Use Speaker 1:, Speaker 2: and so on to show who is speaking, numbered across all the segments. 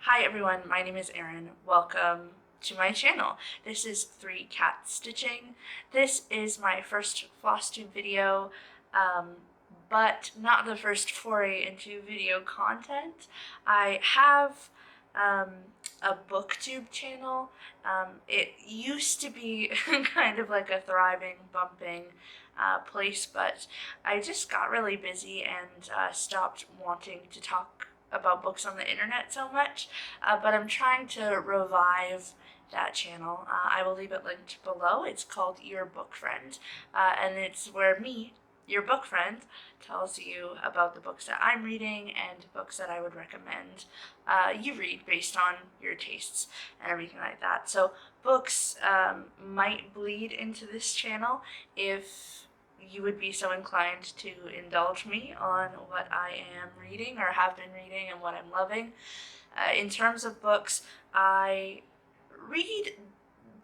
Speaker 1: Hi everyone, my name is Erin. Welcome to my channel. This is 3 Cat Stitching. This is my first Flosstube video, but not the first foray into video content. I have a booktube channel. It used to be kind of like a thriving, bumping place, but I just got really busy and stopped wanting to talk about books on the internet so much, but I'm trying to revive that channel. I will leave it linked below. It's called Your Book Friend, and it's where me, your book friend, tells you about the books that I'm reading and books that I would recommend you read based on your tastes and everything like that. So books might bleed into this channel if you would be so inclined to indulge me on what I am reading or have been reading and what I'm loving. In terms of books, I read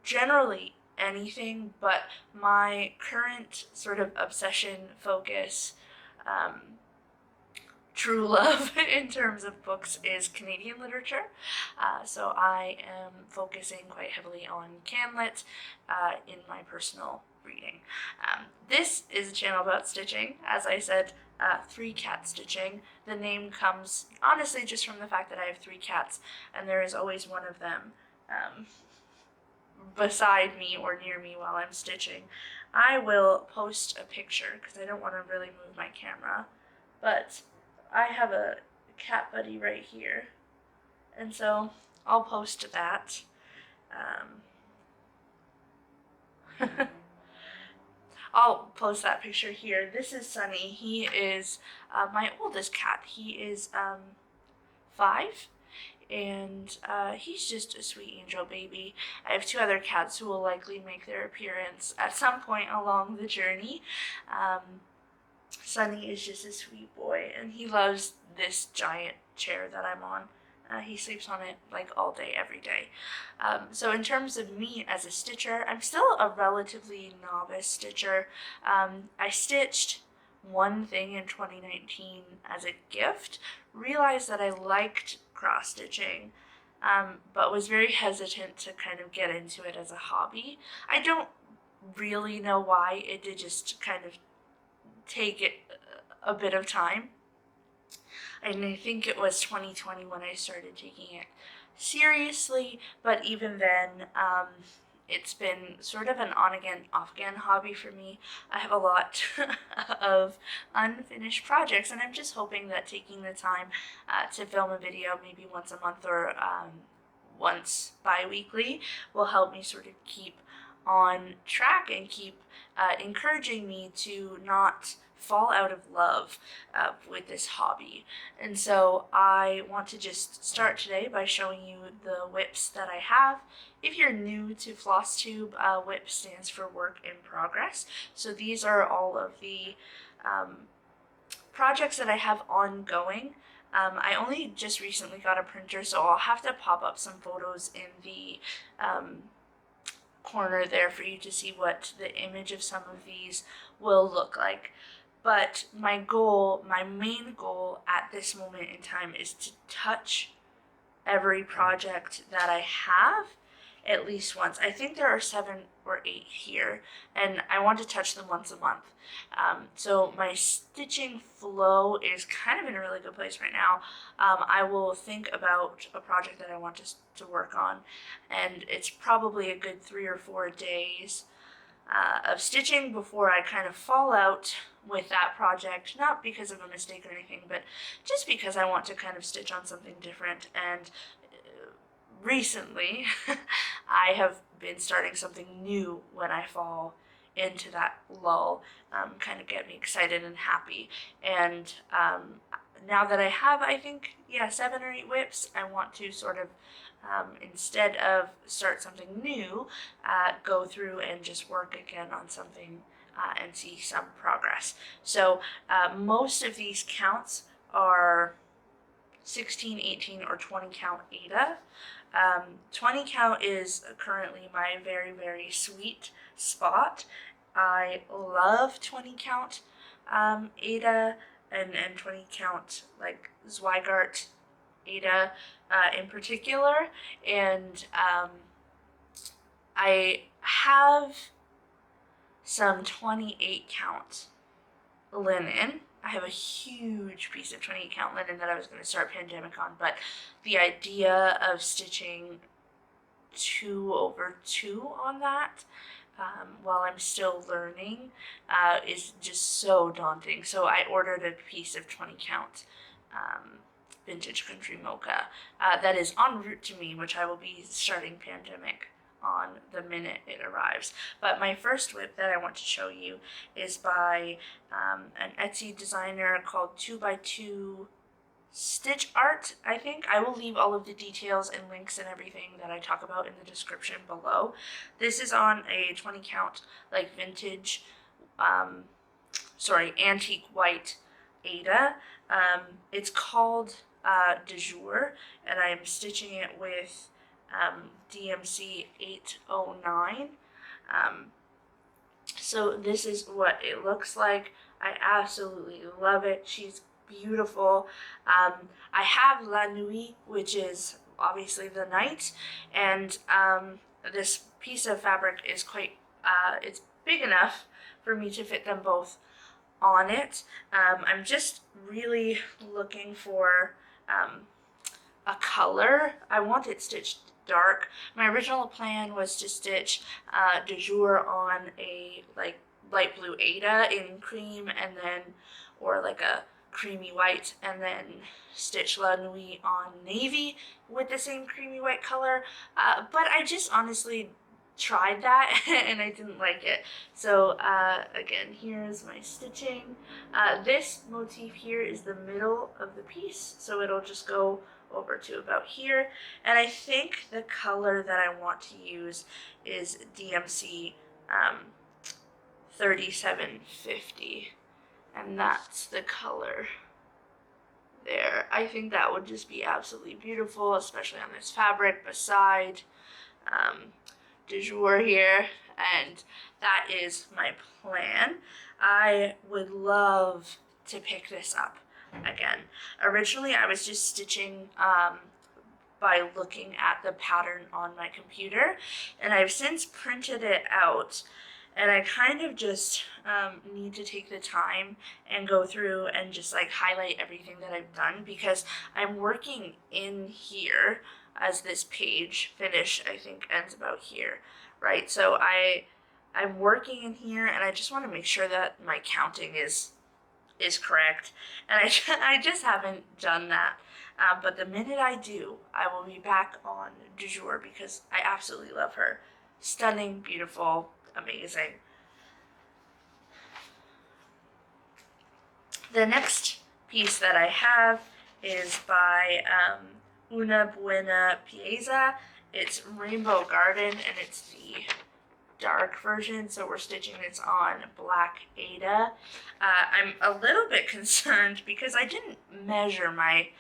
Speaker 1: generally anything, but my current sort of obsession, focus, true love in terms of books is Canadian literature. So I am focusing quite heavily on CanLit in my personal reading. This is a channel about stitching. As I said, 3 Cat Stitching. The name comes honestly just from the fact that I have 3 cats and there is always one of them beside me or near me while I'm stitching. I will post a picture because I don't want to really move my camera, but I have a cat buddy right here, and so I'll post that. I'll post that picture here. This is Sunny. He is my oldest cat. He is 5, and he's just a sweet angel baby. I have 2 other cats who will likely make their appearance at some point along the journey. Sunny is just a sweet boy, and he loves this giant chair that I'm on. He sleeps on it like all day, every day. So in terms of me as a stitcher, I'm still a relatively novice stitcher. I stitched one thing in 2019 as a gift, realized that I liked cross stitching, but was very hesitant to kind of get into it as a hobby. I don't really know why. It did just kind of take it a bit of time. And I think it was 2020 when I started taking it seriously, but even then, it's been sort of an on-again, off-again hobby for me. I have a lot of unfinished projects, and I'm just hoping that taking the time to film a video maybe once a month or once bi-weekly will help me sort of keep on track and keep encouraging me to not fall out of love with this hobby. And so I want to just start today by showing you the WIPs that I have. If you're new to Flosstube, WIP stands for Work in Progress. So these are all of the projects that I have ongoing. I only just recently got a printer, so I'll have to pop up some photos in the corner there for you to see what the image of some of these will look like. But my goal, my main goal at this moment in time is to touch every project that I have at least once. I think there are 7 or 8 here, and I want to touch them once a month. So my stitching flow is kind of in a really good place right now. I will think about a project that I want to work on, and it's probably a good 3 or 4 days of stitching before I kind of fall out with that project, not because of a mistake or anything, but just because I want to kind of stitch on something different. And recently I have been starting something new when I fall into that lull, kind of get me excited and happy. And now that I have, I think, 7 or 8 WIPs, I want to sort of instead of start something new, go through and just work again on something and see some progress. So most of these counts are 16, 18, or 20 count Aida. 20 count is currently my very, very sweet spot. I love 20 count Aida and 20 count like Zweigart Aida in particular, and I have some 28 count linen. I have a huge piece of 28 count linen that I was going to start pandemic on, but the idea of stitching 2/2 on that while I'm still learning is just so daunting. So I ordered a piece of 20 count Vintage Country Mocha that is en route to me, which I will be starting pandemic on the minute it arrives. But my first WIP that I want to show you is by an Etsy designer called 2x2 Stitch Art, I think. I will leave all of the details and links and everything that I talk about in the description below. This is on a 20 count, like vintage, antique white Aida. It's called Jour, and I'm stitching it with DMC 809. So this is what it looks like. I absolutely love it. She's beautiful. I have La Nuit, which is obviously the night, and this piece of fabric is quite, it's big enough for me to fit them both on it. I'm just really looking for a color. I want it stitched dark. My original plan was to stitch Jour on a like light blue Aida in cream, and then, or like a creamy white, and then stitch La Nuit on navy with the same creamy white color, but I just honestly tried that and I didn't like it. So again, here's my stitching. This motif here is the middle of the piece, so it'll just go over to about here, and I think the color that I want to use is DMC 3750, and that's the color there. I think that would just be absolutely beautiful, especially on this fabric beside Jour here, and that is my plan. I would love to pick this up again. Originally I was just stitching by looking at the pattern on my computer, and I've since printed it out, and I kind of just need to take the time and go through and just like highlight everything that I've done, because I'm working in here as this page finish, I think, ends about here, right? So I'm working in here, and I just want to make sure that my counting is correct, and I just haven't done that. But the minute I do, I will be back on Jour, because I absolutely love her. Stunning, beautiful, amazing. The next piece that I have is by Buena Pieza. It's Rainbow Garden, and it's the dark version, so we're stitching this on black Aida. I'm a little bit concerned because I didn't measure my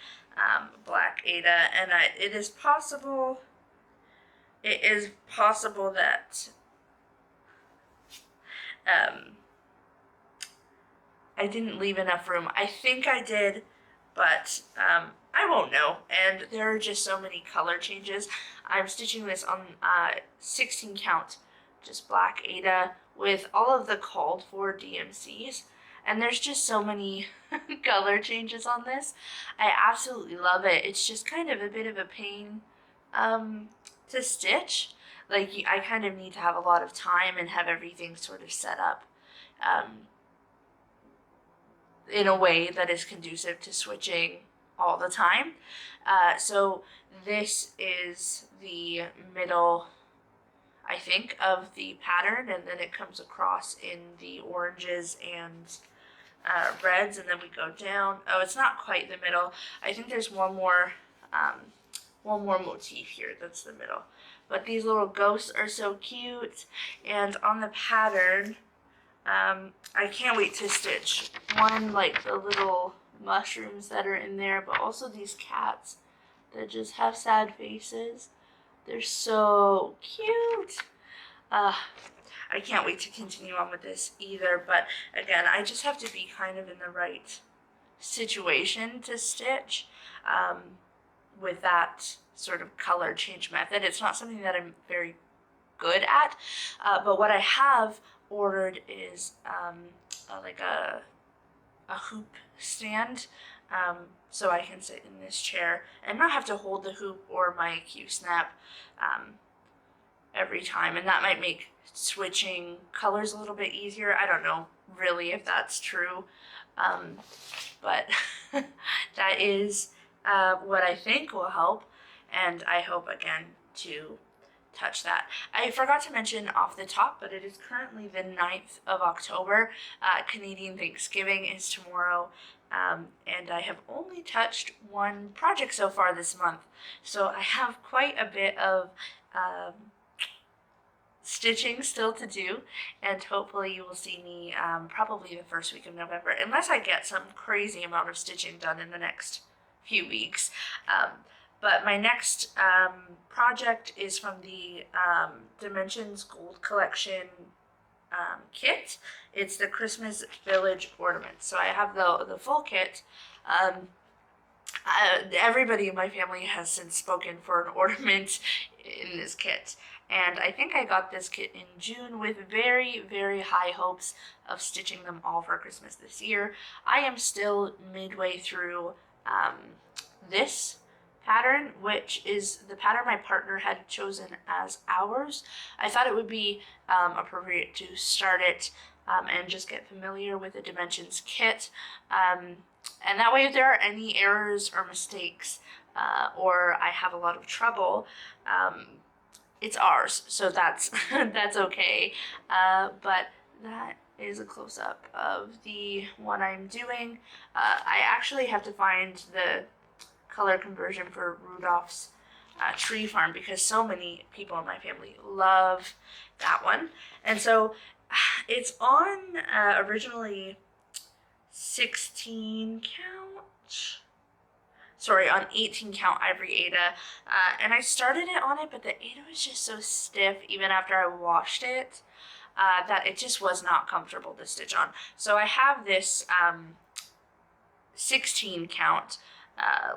Speaker 1: black Aida, and it is possible that I didn't leave enough room. I think I did, but I won't know, and there are just so many color changes. I'm stitching this on 16 count, just black Aida, with all of the called for DMCs, and there's just so many color changes on this. I absolutely love it. It's just kind of a bit of a pain to stitch. Like, I kind of need to have a lot of time and have everything sort of set up in a way that is conducive to switching all the time. So this is the middle, I think, of the pattern, and then it comes across in the oranges and reds, and then we go down. Oh, it's not quite the middle. I think there's one more motif here that's the middle. But these little ghosts are so cute, and on the pattern, I can't wait to stitch one, like the little mushrooms that are in there, but also these cats that just have sad faces. They're so cute. I can't wait to continue on with this either, but again, I just have to be kind of in the right situation to stitch. with that sort of color change method. It's not something that I'm very good at, but what I have ordered is like a hoop stand, so I can sit in this chair and not have to hold the hoop or my Q-snap every time, and that might make switching colors a little bit easier. I don't know really if that's true, but that is what I think will help, and I hope again to touch that. I forgot to mention off the top, but it is currently the 9th of October. Canadian Thanksgiving is tomorrow, and I have only touched one project so far this month, so I have quite a bit of stitching still to do, and hopefully you will see me probably the first week of November, unless I get some crazy amount of stitching done in the next few weeks. But my next project is from the Dimensions Gold Collection kit. It's the Christmas Village Ornaments. So I have the full kit. Everybody in my family has since spoken for an ornament in this kit. And I think I got this kit in June with very, very high hopes of stitching them all for Christmas this year. I am still midway through this pattern, which is the pattern my partner had chosen as ours. I thought it would be appropriate to start it and just get familiar with the Dimensions kit. And that way if there are any errors or mistakes or I have a lot of trouble, it's ours, so that's that's okay. But that is a close-up of the one I'm doing. I actually have to find the color conversion for Rudolph's tree farm because so many people in my family love that one. And so it's on originally 16 count, sorry, on 18 count ivory Aida, and I started it on it, but the Aida was just so stiff even after I washed it that it just was not comfortable to stitch on. So I have this 16 count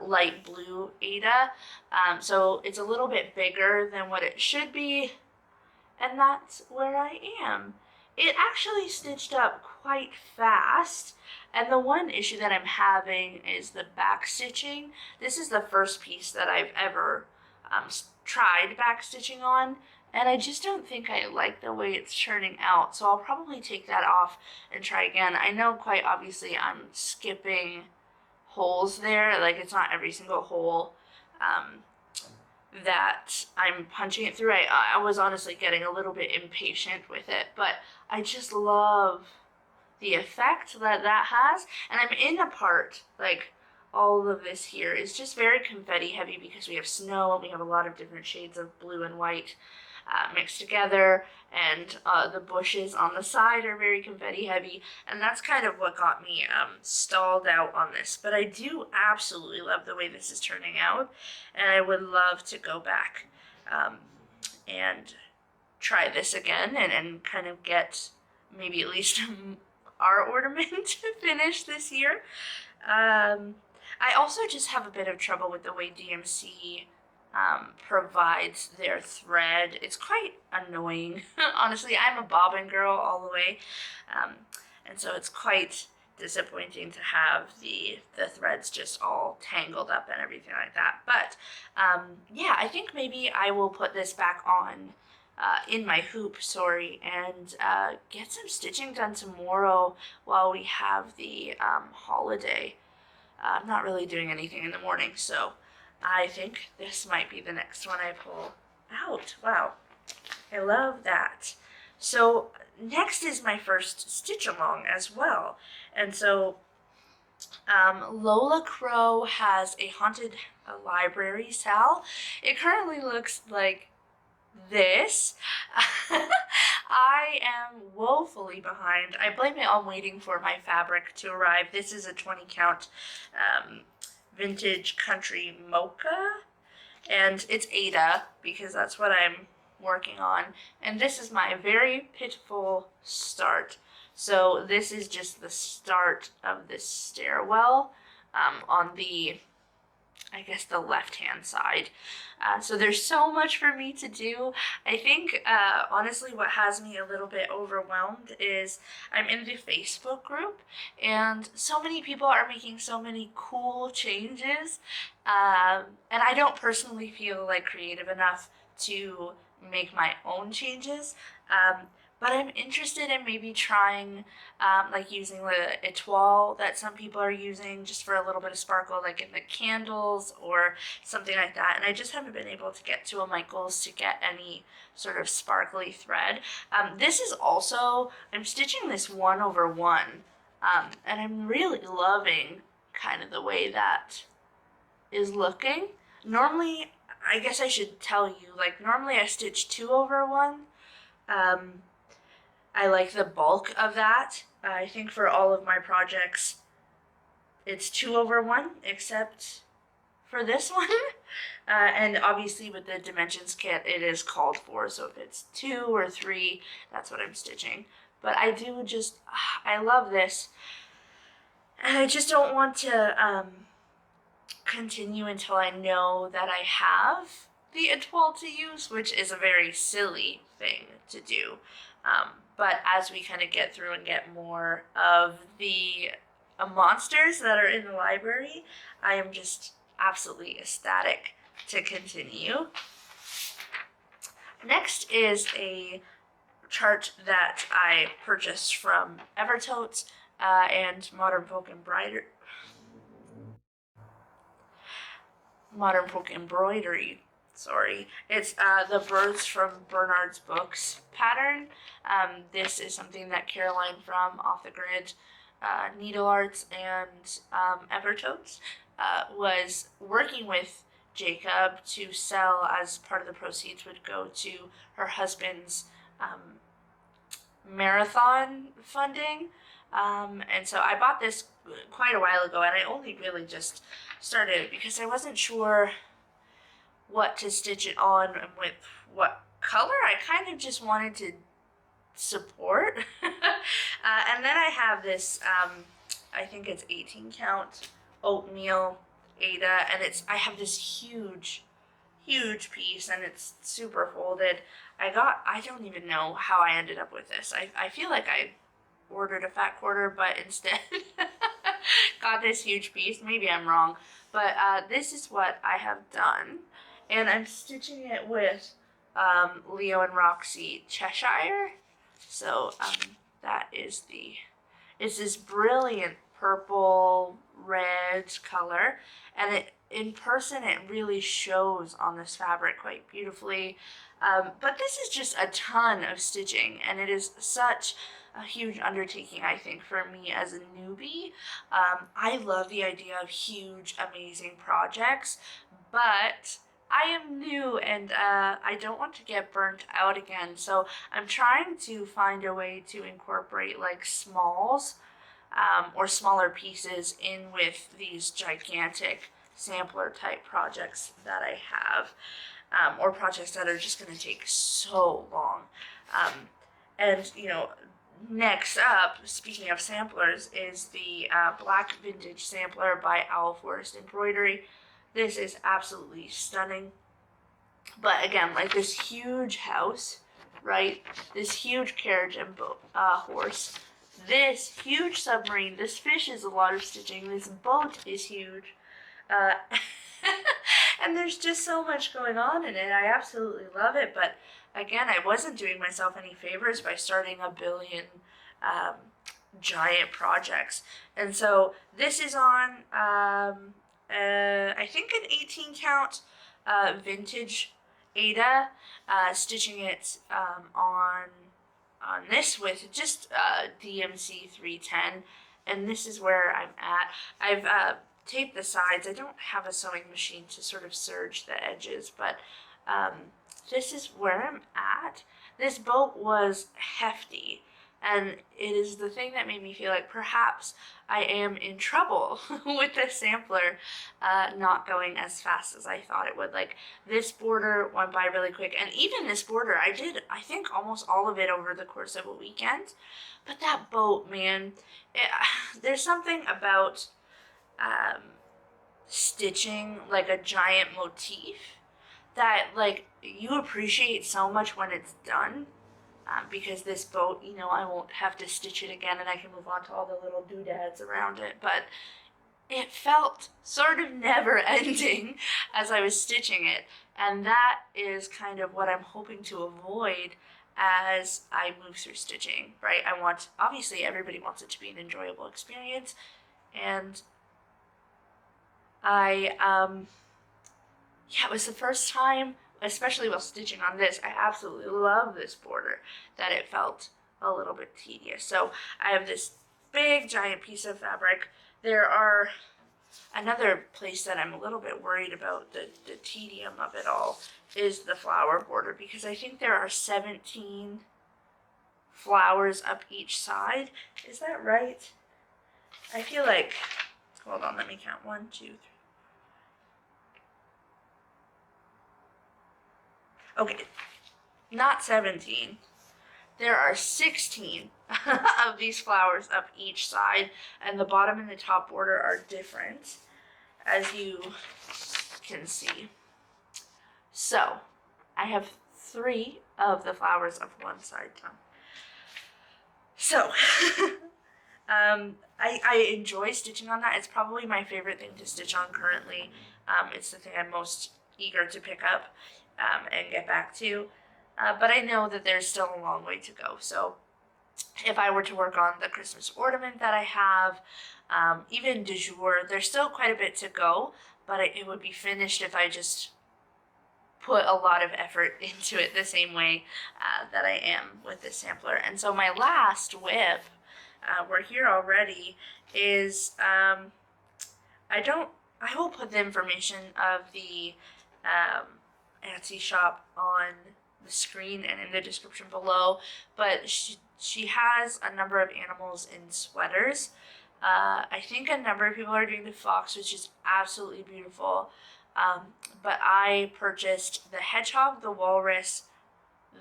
Speaker 1: light blue Aida, so it's a little bit bigger than what it should be, and that's where I am. It actually stitched up quite fast, and the one issue that I'm having is the back stitching. This is the first piece that I've ever tried back stitching on, and I just don't think I like the way it's turning out, so I'll probably take that off and try again. I know quite obviously I'm skipping holes there, like it's not every single hole that I'm punching it through. I was honestly getting a little bit impatient with it, but I just love the effect that that has. And I'm in a part, like all of this here is just very confetti heavy because we have snow and we have a lot of different shades of blue and white mixed together, and the bushes on the side are very confetti heavy, and that's kind of what got me stalled out on this. But I do absolutely love the way this is turning out, and I would love to go back and try this again and kind of get maybe at least our ornament finished this year. I also just have a bit of trouble with the way DMC provides their thread. It's quite annoying. Honestly, I'm a bobbin girl all the way, and so it's quite disappointing to have the threads just all tangled up and everything like that. But yeah, I think maybe I will put this back on in my hoop, and get some stitching done tomorrow while we have the holiday. I'm not really doing anything in the morning, so I think this might be the next one I pull out. Wow, I love that. So next is my first stitch along as well. And so Lola Crow has a haunted library sal. It currently looks like this. I am woefully behind. I blame it on waiting for my fabric to arrive. This is a 20 count Vintage Country Mocha, and it's Aida because that's what I'm working on, and this is my very pitiful start. So this is just the start of this stairwell on the I guess, the left-hand side. So there's so much for me to do. I think, honestly, what has me a little bit overwhelmed is I'm in the Facebook group, and so many people are making so many cool changes, and I don't personally feel like creative enough to make my own changes. But I'm interested in maybe trying, like using the étoile that some people are using just for a little bit of sparkle, like in the candles or something like that. And I just haven't been able to get to a Michaels to get any sort of sparkly thread. This is also, I'm stitching this 1/1, and I'm really loving kind of the way that is looking. Normally, I guess I should tell you, like normally I stitch 2/1. I like the bulk of that. I think for all of my projects, it's 2/1, except for this one. And obviously with the dimensions kit, it is called for, so if it's 2 or 3, that's what I'm stitching. But I do just, I love this. And I just don't want to continue until I know that I have the étoile to use, which is a very silly thing to do. But as we kind of get through and get more of the monsters that are in the library, I am just absolutely ecstatic to continue. Next is a chart that I purchased from Evertote and Modern Folk Embroidery. Sorry, it's the Birds from Bernhard's Books pattern. This is something that Caroline from Off the Grid Needle Arts and Evertote was working with Jacob to sell, as part of the proceeds would go to her husband's marathon funding. And so I bought this quite a while ago, and I only really just started it because I wasn't sure what to stitch it on and with what color. I kind of just wanted to support. And then I have this, I think it's 18 count Oatmeal Aida, and I have this huge piece, and it's super folded. I don't even know how I ended up with this. I feel like I ordered a fat quarter, but instead got this huge piece. Maybe I'm wrong, but this is what I have done. And I'm stitching it with Leo and Roxy Chesire. So that is it's this brilliant purple red color, and in person it really shows on this fabric quite beautifully. But this is just a ton of stitching, and it is such a huge undertaking, I think, for me as a newbie. I love the idea of huge, amazing projects, but I am new, and I don't want to get burnt out again, so I'm trying to find a way to incorporate like smalls or smaller pieces in with these gigantic sampler type projects that I have, or projects that are just going to take so long. And you know, next up, speaking of samplers, is the Black Vintage Sampler by OwlForest Embroidery. This is absolutely stunning. But again, like this huge house, right? This huge carriage and horse. This huge submarine. This fish is a lot of stitching. This boat is huge. And there's just so much going on in it. I absolutely love it. But again, I wasn't doing myself any favors by starting a billion giant projects. And so this is on, I think an 18 count Vintage Aida, stitching it on this with just DMC 310, and this is where I'm at. I've taped the sides. I don't have a sewing machine to sort of serge the edges, but this is where I'm at. This boat was hefty, and it is the thing that made me feel like perhaps I am in trouble with the sampler not going as fast as I thought it would. Like, this border went by really quick, and even this border, I did, I think, almost all of it over the course of a weekend. But that boat, man, there's something about stitching like a giant motif that like you appreciate so much when it's done. Because this boat, you know, I won't have to stitch it again and I can move on to all the little doodads around it. But it felt sort of never ending as I was stitching it. And that is kind of what I'm hoping to avoid as I move through stitching, right? Obviously everybody wants it to be an enjoyable experience. And yeah, it was the first time, especially while stitching on this, I absolutely love this border, that it felt a little bit tedious. So I have this big giant piece of fabric. Another place that I'm a little bit worried about the tedium of it all is the flower border, because I think there are 17 flowers up each side. Is that right? I feel like, hold on, let me count. 1, 2, 3. Okay, not 17. There are 16 of these flowers up each side, and the bottom and the top border are different, as you can see. So, I have 3 of the flowers of one side done. So, I enjoy stitching on that. It's probably my favorite thing to stitch on currently. It's the thing I'm most eager to pick up and get back to. But I know that there's still a long way to go. So if I were to work on the Christmas ornament that I have, even de jour, there's still quite a bit to go, but it would be finished if I just put a lot of effort into it the same way that I am with this sampler. And so my last WIP, we're here already, is I will put the information of the Etsy shop on the screen and in the description below, but she has a number of animals in sweaters. I think a number of people are doing the fox, which is absolutely beautiful, but I purchased the hedgehog, the walrus,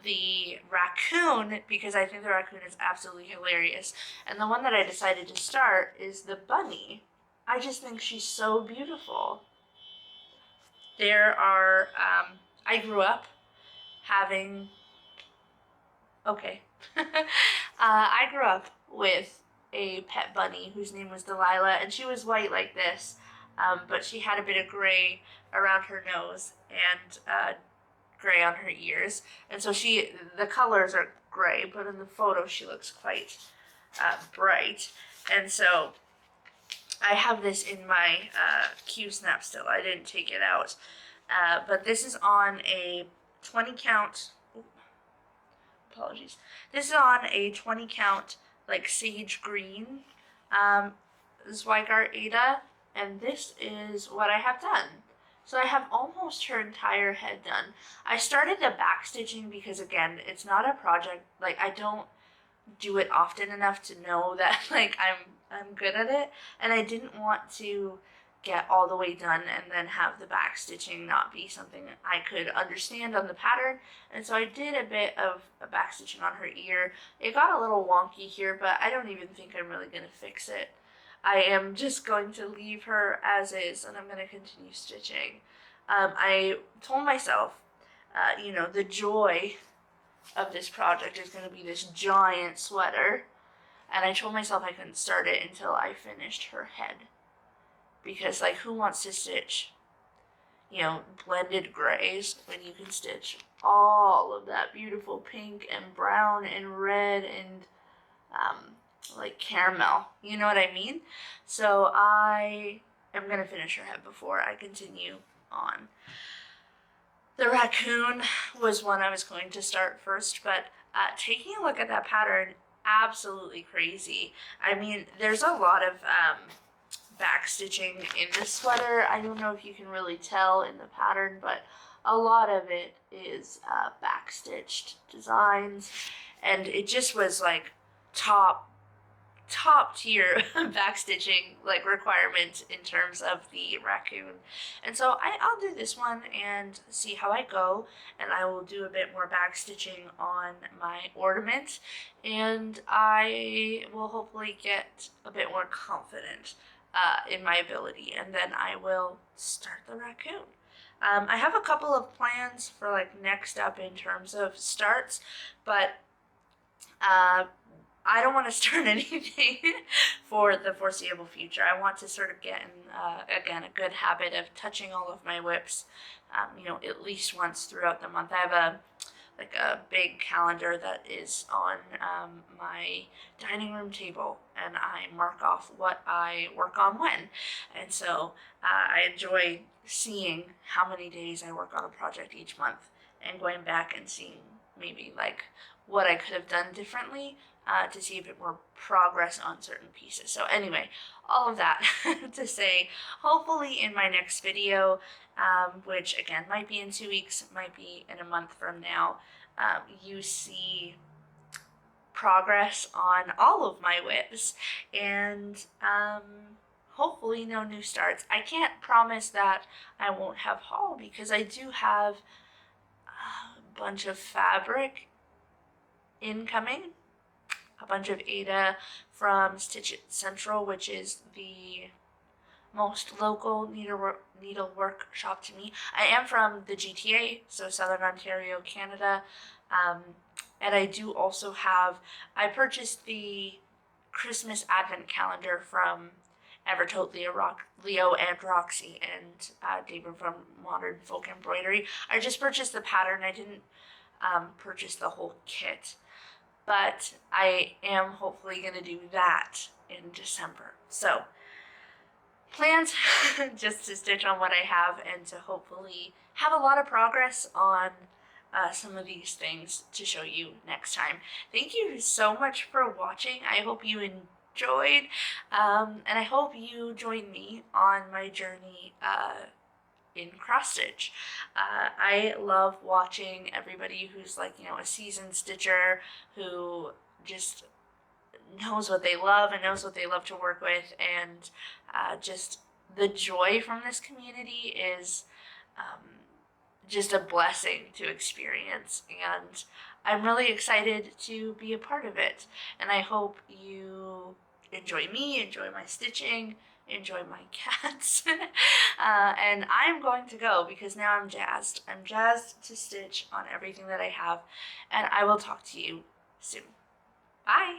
Speaker 1: the raccoon, because I think the raccoon is absolutely hilarious, and the one that I decided to start is the bunny. I just think she's so beautiful. There are, I grew up having, I grew up with a pet bunny whose name was Delilah, and she was white like this, but she had a bit of gray around her nose and gray on her ears, and so the colors are gray, but in the photo she looks quite bright, and so I have this in my Q-snap still. I didn't take it out. But this is on a 20 count, apologies. This is on a 20 count, like sage green Zweigart Aida, and this is what I have done. So I have almost her entire head done. I started the back stitching because, again, it's not a project, like I don't do it often enough to know that like I'm good at it, and I didn't want to get all the way done and then have the back stitching not be something I could understand on the pattern. And so I did a bit of a back stitching on her ear. It got a little wonky here, but I don't even think I'm really going to fix it. I am just going to leave her as is, and I'm going to continue stitching. I told myself, the joy of this project is going to be this giant sweater, and I told myself I couldn't start it until I finished her head, because like, who wants to stitch blended grays when you can stitch all of that beautiful pink and brown and red and like caramel, you know what I mean? So I am going to finish her head before I continue on. The raccoon was one I was going to start first, but taking a look at that pattern, absolutely crazy. I mean, there's a lot of back stitching in this sweater. I don't know if you can really tell in the pattern, but a lot of it is back stitched designs, and it just was like top tier back stitching like requirement in terms of the raccoon. And so I'll do this one and see how I go, and I will do a bit more back stitching on my ornament, and I will hopefully get a bit more confident in my ability, and then I will start the raccoon. I have a couple of plans for like next up in terms of starts, but I don't want to start anything for the foreseeable future. I want to sort of get in, again, a good habit of touching all of my WIPs, at least once throughout the month. I have a big calendar that is on my dining room table, and I mark off what I work on when. And so I enjoy seeing how many days I work on a project each month and going back and seeing maybe like what I could have done differently to see a bit more progress on certain pieces. So anyway, all of that to say, hopefully in my next video, which again might be in 2 weeks, might be in a month from now, you see progress on all of my WIPs, and hopefully no new starts. I can't promise that I won't have haul, because I do have a bunch of fabric incoming, a bunch of Aida from Stitch Central, which is the most local needlework shop to me. I am from the GTA, so Southern Ontario, Canada, and I do also have, I purchased the Christmas Advent calendar from Evertote, Leo and Roxy, and David from Modern Folk Embroidery. I just purchased the pattern. I didn't purchase the whole kit, but I am hopefully going to do that in December. So plans just to stitch on what I have and to hopefully have a lot of progress on some of these things to show you next time. Thank you so much for watching. I hope you enjoyed, and I hope you join me on my journey in cross stitch. I love watching everybody who's like, a seasoned stitcher who just knows what they love and knows what they love to work with, and just the joy from this community is just a blessing to experience, and I'm really excited to be a part of it. And I hope you enjoy me, enjoy my stitching, enjoy my cats. And I'm going to go because now I'm jazzed. I'm jazzed to stitch on everything that I have, and I will talk to you soon. Bye!